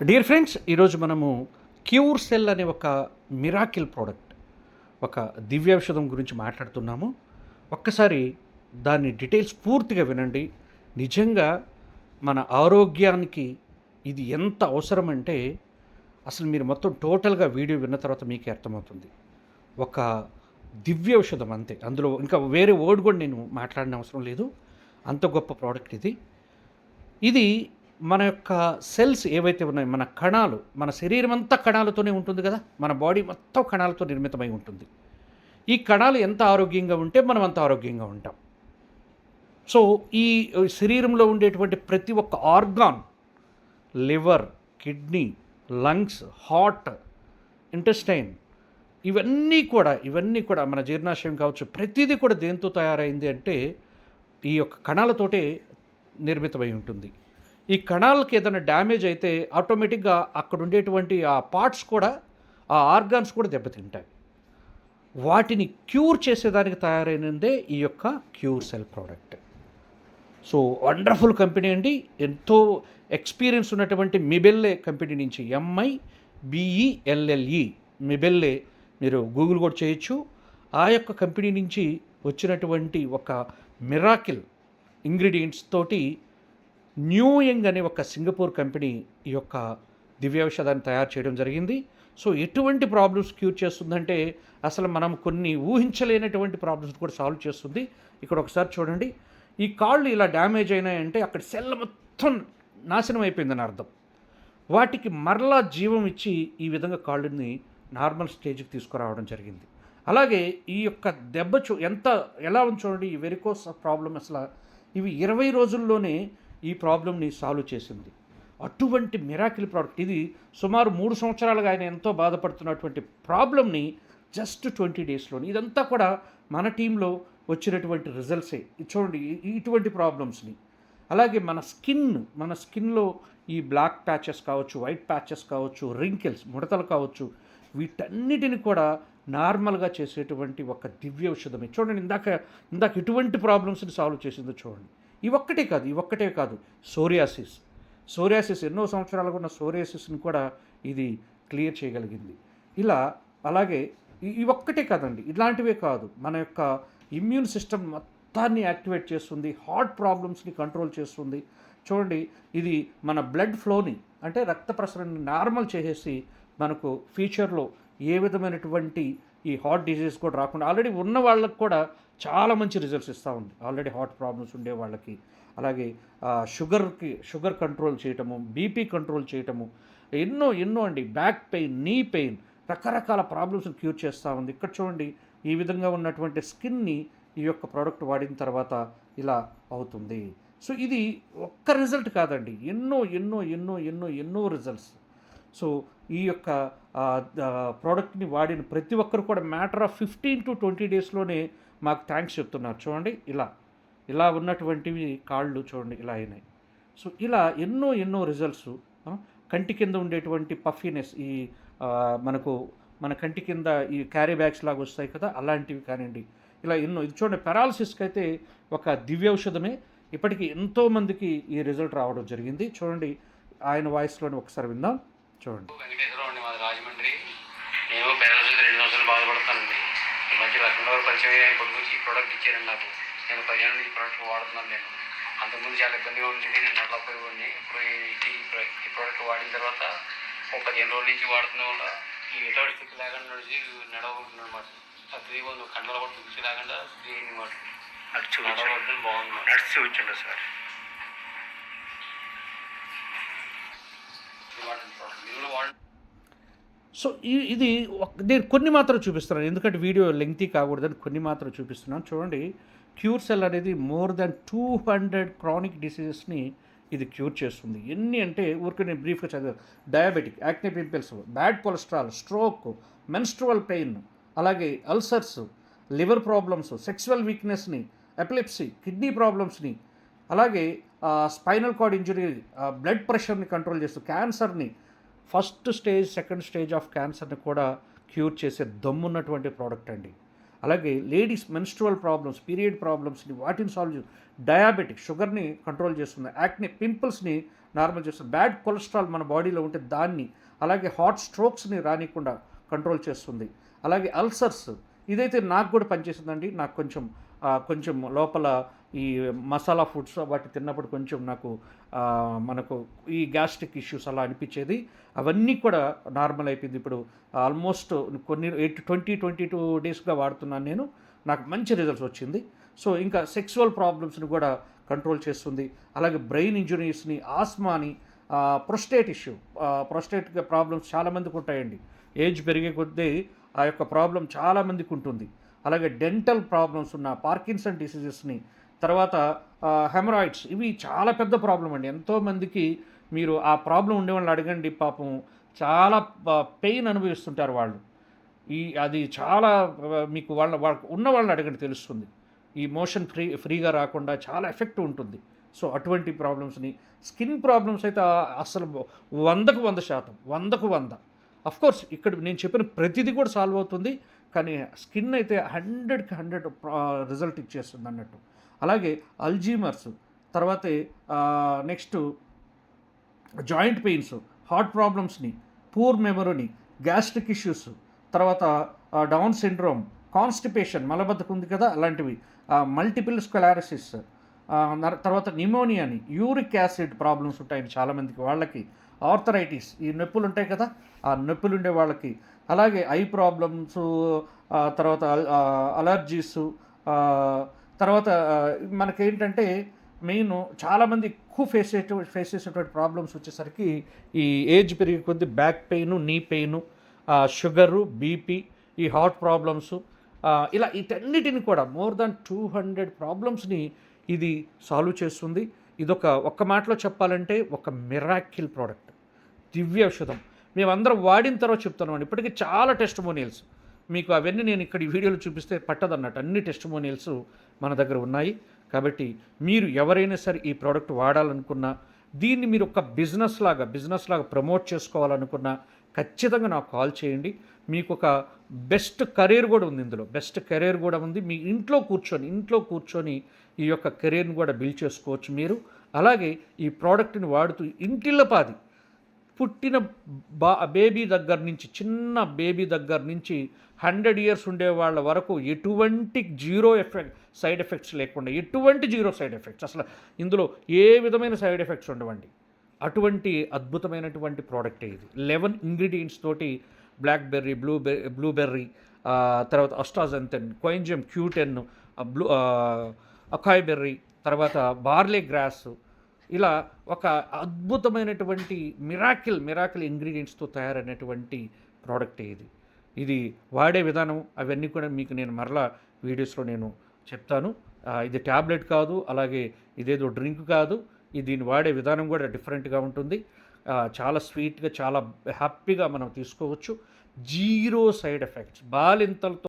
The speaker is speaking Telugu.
డియర్ ఫ్రెండ్స్, ఈరోజు మనము క్యూర్ సెల్ అనే ఒక మిరాకిల్ ప్రోడక్ట్, ఒక దివ్యౌషధం గురించి మాట్లాడుతున్నాము. ఒక్కసారి దాని డీటెయిల్స్ పూర్తిగా వినండి. నిజంగా మన ఆరోగ్యానికి ఇది ఎంత అవసరమంటే అసలు మీరు మొత్తం టోటల్గా వీడియో విన్న తర్వాత మీకే అర్థమవుతుంది. ఒక దివ్యౌషధం అంతే, అందులో ఇంకా వేరే వర్డ్ కూడా నేను మాట్లాడిన అవసరం లేదు. అంత గొప్ప ప్రోడక్ట్ ఇది. ఇది మన యొక్క సెల్స్ ఏవైతే ఉన్నాయో, మన కణాలు, మన శరీరం అంతా కణాలతోనే ఉంటుంది కదా, మన బాడీ మొత్తం కణాలతో నిర్మితమై ఉంటుంది. ఈ కణాలు ఎంత ఆరోగ్యంగా ఉంటే మనం అంత ఆరోగ్యంగా ఉంటాం. సో ఈ శరీరంలో ఉండేటువంటి ప్రతి ఒక్క organ, liver, kidney, lungs, heart, intestine, ఇవన్నీ కూడా మన జీర్ణాశయం కావచ్చు, ప్రతిదీ కూడా దేంతో తయారైంది అంటే ఈ యొక్క కణాలతోటే నిర్మితమై ఉంటుంది. ఈ కణాలకి ఏదైనా డ్యామేజ్ అయితే ఆటోమేటిక్గా అక్కడ ఉండేటువంటి ఆ పార్ట్స్ కూడా, ఆ ఆర్గాన్స్ కూడా దెబ్బతింటాయి. వాటిని క్యూర్ చేసేదానికి తయారైనదే ఈ యొక్క cure cell product. So wonderful company అండి. ఎంతో ఎక్స్పీరియన్స్ ఉన్నటువంటి మిబెల్లే కంపెనీ నుంచి, MIBELLE, మిబెల్లే, మీరు గూగుల్ కూడా చేయొచ్చు. ఆ యొక్క కంపెనీ నుంచి వచ్చినటువంటి ఒక మిరాకిల్ ఇంగ్రీడియంట్స్ తోటి న్యూయంగ్ అనే ఒక సింగపూర్ కంపెనీ ఈ యొక్క దివ్యౌషధాన్ని తయారు చేయడం జరిగింది. సో ఎటువంటి ప్రాబ్లమ్స్ క్యూర్ చేస్తుందంటే అసలు మనం కొన్ని ఊహించలేనటువంటి ప్రాబ్లమ్స్ కూడా సాల్వ్ చేస్తుంది. ఇక్కడ ఒకసారి చూడండి, ఈ కాళ్ళు ఇలా డ్యామేజ్ అయినాయంటే అక్కడ సెల్ మొత్తం నాశనం అయిపోయిందని అర్థం. వాటికి మరలా జీవం ఇచ్చి ఈ విధంగా కాళ్ళని నార్మల్ స్టేజ్కి తీసుకురావడం జరిగింది. అలాగే ఈ యొక్క దెబ్బ ఎలా ఉంది చూడండి, ఈ వెరికోస్ ప్రాబ్లం అసలు ఇవి 20 రోజుల్లోనే ఈ ప్రాబ్లమ్ని సాల్వ్ చేసింది. అటువంటి మిరాకిల్ ప్రోడక్ట్ ఇది. సుమారు 3 సంవత్సరాలుగా ఆయన ఎంతో బాధపడుతున్నటువంటి ప్రాబ్లమ్ని జస్ట్ 20 డేస్లోని, ఇదంతా కూడా మన టీంలో వచ్చినటువంటి రిజల్ట్సే. ఇది చూడండి, ఇటువంటి ప్రాబ్లమ్స్ని. అలాగే మన స్కిన్లో ఈ బ్లాక్ ప్యాచెస్ కావచ్చు, వైట్ ప్యాచెస్ కావచ్చు, రింకిల్స్, ముడతలు కావచ్చు, వీటన్నిటిని కూడా నార్మల్గా చేసేటువంటి ఒక దివ్య ఔషధమే. చూడండి, ఇందాక ఎటువంటి ప్రాబ్లమ్స్ని సాల్వ్ చేసిందో చూడండి. ఇవొక్కటే కాదు, సోరియాసిస్ ఎన్నో సంవత్సరాలుగా ఉన్న సోరియాసిస్ని కూడా ఇది క్లియర్ చేయగలిగింది. అలాగే ఇవొక్కటే కాదండి, ఇలాంటివే కాదు, మన యొక్క ఇమ్యూన్ సిస్టమ్ మొత్తాన్ని యాక్టివేట్ చేస్తుంది, హార్ట్ ప్రాబ్లమ్స్ని కంట్రోల్ చేస్తుంది. చూడండి, ఇది మన బ్లడ్ ఫ్లోని, అంటే రక్త ప్రసరణని నార్మల్ చేసేసి మనకు ఫ్యూచర్లో ఏ విధమైనటువంటి ఈ హార్ట్ డిజీజ్ కూడా రాకుండా ఆల్రెడీ ఉన్న వాళ్ళకి కూడా చాలా మంచి రిజల్ట్స్ ఇస్తూ ఉంది. ఆల్రెడీ హార్ట్ ప్రాబ్లమ్స్ ఉండే వాళ్ళకి. అలాగే షుగర్ కంట్రోల్ చేయటము, బీపీ కంట్రోల్ చేయటము, ఎన్నో అండి, బ్యాక్ పెయిన్, నీ పెయిన్, రకరకాల ప్రాబ్లమ్స్ని క్యూర్ చేస్తూ ఉంది. ఇక్కడ చూడండి, ఈ విధంగా ఉన్నటువంటి స్కిన్ని ఈ యొక్క ప్రోడక్ట్ వాడిన తర్వాత ఇలా అవుతుంది. సో ఇది ఒక్క రిజల్ట్ కాదండి, ఎన్నో రిజల్ట్స్. సో ఈ యొక్క ప్రోడక్ట్ని వాడిన ప్రతి ఒక్కరు కూడా మ్యాటర్ ఆఫ్ 15 to 20 డేస్లోనే మాకు థ్యాంక్స్ చెప్తున్నారు. చూడండి, ఇలా ఉన్నటువంటివి కాళ్ళు చూడండి ఇలా అయినాయి. సో ఇలా ఎన్నో రిజల్ట్స్. కంటి కింద ఉండేటువంటి పఫీనెస్, ఈ మన కంటి కింద ఈ క్యారీ బ్యాగ్స్ లాగా వస్తాయి కదా, అలాంటివి కానివ్వండి, ఇలా ఇది చూడండి, పెరాలసిస్కి అయితే ఒక దివ్యౌషధమే. ఇప్పటికీ ఎంతోమందికి ఈ రిజల్ట్ రావడం జరిగింది. చూడండి, ఆయన వాయిస్లోనే ఒకసారి విందాం. చూడండి. వెంకటేశ్వరరావు అండి, మాది రాజమండ్రి. నేను పెరాలసిస్ 2 సంవత్సరాలు బాధపడుతానండి. ఈ మధ్య లక్ష్మణరావు పరిచయం ఆయన కొట్టుకొచ్చి ఈ ప్రోడక్ట్ ఇచ్చారండి నాకు. నేను 10 ఏళ్ళ నుంచి ఈ ప్రోడక్ట్ వాడుతున్నాను. నేను అంతకుముందు చాలా ఇబ్బందిగా ఉండేది, నేను నడలేకపోయేవాడిని. ఇప్పుడు ఈ ప్రోడక్ట్ వాడిన తర్వాత ఒక 15 రోజుల నుంచి వాడుతున్న వల్ల ఈ ఎటువంటి స్థితి లేకుండా నడిచి నడవకుంటున్నాను అనమాట. స్త్రీ బంధు కండలు కూడా దుక్సి లేకుండా స్త్రీ అయింది మాట. నడవడం బాగుంది, నడిచి చూపించండి సార్. సో ఇది నేను కొన్ని మాత్రం చూపిస్తున్నాను, ఎందుకంటే వీడియో లెంగ్తీ కాకూడదని కొన్ని మాత్రం చూపిస్తున్నాను. చూడండి, క్యూర్ సెల్ అనేది మోర్ దాన్ 200 క్రానిక్ డిసీజెస్ని ఇది క్యూర్ చేస్తుంది. ఎన్ని అంటే ఊరికి నేను బ్రీఫ్గా చదివాను. Diabetic, acne pimples, bad cholesterol, stroke, menstrual pain, అలాగే అల్సర్స్, లివర్ ప్రాబ్లమ్స్, సెక్సువల్ వీక్నెస్ని, ఎపిలెప్సీ, కిడ్నీ ప్రాబ్లమ్స్ని, అలాగే స్పైనల్ కార్డ్ ఇంజరీ, బ్లడ్ ప్రెషర్ని కంట్రోల్ చేస్తూ, క్యాన్సర్ని, first stage, second stage of క్యాన్సర్ని కూడా క్యూర్ చేసే దమ్మున్నటువంటి ప్రోడక్ట్ అండి. అలాగే లేడీస్ మెన్స్ట్రువల్ ప్రాబ్లమ్స్, పీరియడ్ ప్రాబ్లమ్స్ని వాటిని సాల్వ్ చేస్తుంది. డయాబెటిక్, షుగర్ని కంట్రోల్ చేస్తుంది. యాక్నే పింపుల్స్ని నార్మల్ చేస్తుంది. బ్యాడ్ కొలెస్ట్రాల్ మన బాడీలో ఉంటే దాన్ని, అలాగే హార్ట్ స్ట్రోక్స్ని రానికుండా కంట్రోల్ చేస్తుంది. అలాగే అల్సర్స్, ఇదైతే నాకు కూడా పనిచేసిందండి. నాకు కొంచెం లోపల ఈ మసాలా ఫుడ్స్ వాటి తిన్నప్పుడు కొంచెం నాకు మనకు ఈ గ్యాస్ట్రిక్ ఇష్యూస్ అలా అనిపించేది. అవన్నీ కూడా నార్మల్ అయిపోయింది. ఇప్పుడు ఆల్మోస్ట్ కొన్ని 22 డేస్గా వాడుతున్నాను నేను. నాకు మంచి రిజల్ట్స్ వచ్చింది. సో ఇంకా సెక్సువల్ ప్రాబ్లమ్స్ని కూడా కంట్రోల్ చేస్తుంది. అలాగే బ్రెయిన్ ఇంజురీస్ని, ఆస్మాని, ప్రొస్టేట్ ఇష్యూ, ప్రొస్టేట్ ప్రాబ్లమ్స్ చాలామందికి ఉంటాయండి. ఏజ్ పెరిగే కొద్దీ ఆ యొక్క ప్రాబ్లం చాలామందికి ఉంటుంది. అలాగే డెంటల్ ప్రాబ్లమ్స్ ఉన్న, పార్కిన్సన్ డిసీజెస్ని, తర్వాత హెమరాయిడ్స్, ఇవి చాలా పెద్ద ప్రాబ్లం అండి. ఎంతోమందికి మీరు ఆ ప్రాబ్లం ఉండే వాళ్ళని అడగండి, పాపం చాలా పెయిన్ అనుభవిస్తుంటారు వాళ్ళు. అది చాలా మీకు వాళ్ళకు ఉన్న వాళ్ళని అడగండి తెలుస్తుంది. ఈ మోషన్ ఫ్రీగా రాకుండా చాలా ఎఫెక్ట్ ఉంటుంది. సో అటువంటి ప్రాబ్లమ్స్ని, స్కిన్ ప్రాబ్లమ్స్ అయితే అసలు 100కు 100%, 100కు 100. అఫ్కోర్స్ ఇక్కడ నేను చెప్పిన ప్రతిదీ కూడా సాల్వ్ అవుతుంది, కానీ స్కిన్ అయితే 100కి 100 రిజల్ట్ ఇచ్చేస్తుంది అన్నట్టు. అలాగే అల్జీమర్స్, తర్వాత నెక్స్ట్ జాయింట్ పెయిన్స్, హార్ట్ ప్రాబ్లమ్స్ని, పూర్ మెమరీని, గ్యాస్ట్రిక్ ఇష్యూస్, తర్వాత డౌన్ సిండ్రోమ్, కాన్స్టిపేషన్, మలబద్ధకం ఉంది కదా అలాంటివి, మల్టిపుల్ స్క్లెరోసిస్, తర్వాత నిమోనియాని, యూరిక్ యాసిడ్ ప్రాబ్లమ్స్ ఉంటాయండి చాలామందికి, వాళ్ళకి ఆర్థరైటిస్, ఈ నొప్పులు ఉంటాయి కదా ఆ నొప్పులు ఉండే వాళ్ళకి, అలాగే ఐ ప్రాబ్లమ్స్, తర్వాత అలర్జీసు, తర్వాత మనకేంటంటే మెయిన్ చాలామంది ఎక్కువ ఫేస్ చేసేటువంటి ప్రాబ్లమ్స్ వచ్చేసరికి ఈ ఏజ్ పెరిగే కొద్దీ back pain, knee pain, sugar, BP, ఈ హార్ట్ ప్రాబ్లమ్స్, ఇలా వీటన్నిటిని కూడా మోర్ దాన్ 200 ప్రాబ్లమ్స్ని ఇది సాల్వ్ చేస్తుంది. ఒక్క మాటలో చెప్పాలంటే ఒక మిరాకిల్ ప్రోడక్ట్, దివ్య ఔషధం. మేమందరం వాడిన తర్వాత చెప్తున్నామండి. ఇప్పటికీ చాలా టెస్టిమోనియల్స్ మీకు అవన్నీ నేను ఇక్కడ ఈ వీడియోలో చూపిస్తే పట్టదన్నట్టు అన్ని టెస్టిమోనియల్స్ మన దగ్గర ఉన్నాయి. కాబట్టి మీరు ఎవరైనా సరే ఈ ప్రోడక్ట్ వాడాలనుకున్నా, దీన్ని మీరు ఒక బిజినెస్ లాగా ప్రమోట్ చేసుకోవాలనుకున్నా ఖచ్చితంగా నాకు కాల్ చేయండి. మీకు ఒక బెస్ట్ కెరీర్ కూడా ఉంది, ఇందులో బెస్ట్ కెరీర్ కూడా ఉంది. మీ ఇంట్లో కూర్చొని ఈ యొక్క కెరీర్ని కూడా బిల్డ్ చేసుకోవచ్చు మీరు. అలాగే ఈ ప్రోడక్ట్ని వాడుతూ ఇంటిల్లపాది పుట్టిన బేబీ దగ్గర నుంచి, చిన్న బేబీ దగ్గర నుంచి 100 years ఉండే వాళ్ళ వరకు ఎటువంటి సైడ్ ఎఫెక్ట్స్ లేకుండా, ఎటువంటి సైడ్ ఎఫెక్ట్స్, అసలు ఇందులో ఏ విధమైన సైడ్ ఎఫెక్ట్స్ ఉండవండి. అటువంటి అద్భుతమైనటువంటి ప్రోడక్టే ఇది. 11 ఇంగ్రీడియంట్స్ తోటి బ్లాక్బెర్రీ, బ్లూబెర్రీ, తర్వాత అస్టాజంతెన్, కోయింజియం Q10, అకాయ్ బెర్రీ, తర్వాత బార్లే గ్రాస్, ఇలా ఒక అద్భుతమైనటువంటి మిరాకిల్ ఇంగ్రీడియంట్స్తో తయారైనటువంటి ప్రోడక్టే ఇది వాడే విధానం అవన్నీ కూడా మీకు నేను మరలా వీడియోస్లో నేను చెప్తాను. ఇది ట్యాబ్లెట్ కాదు, అలాగే ఇదేదో డ్రింక్ కాదు. దీన్ని వాడే విధానం కూడా డిఫరెంట్గా ఉంటుంది. చాలా స్వీట్గా, చాలా హ్యాపీగా మనం తీసుకోవచ్చు. 0 సైడ్ ఎఫెక్ట్స్, బాలింతలతో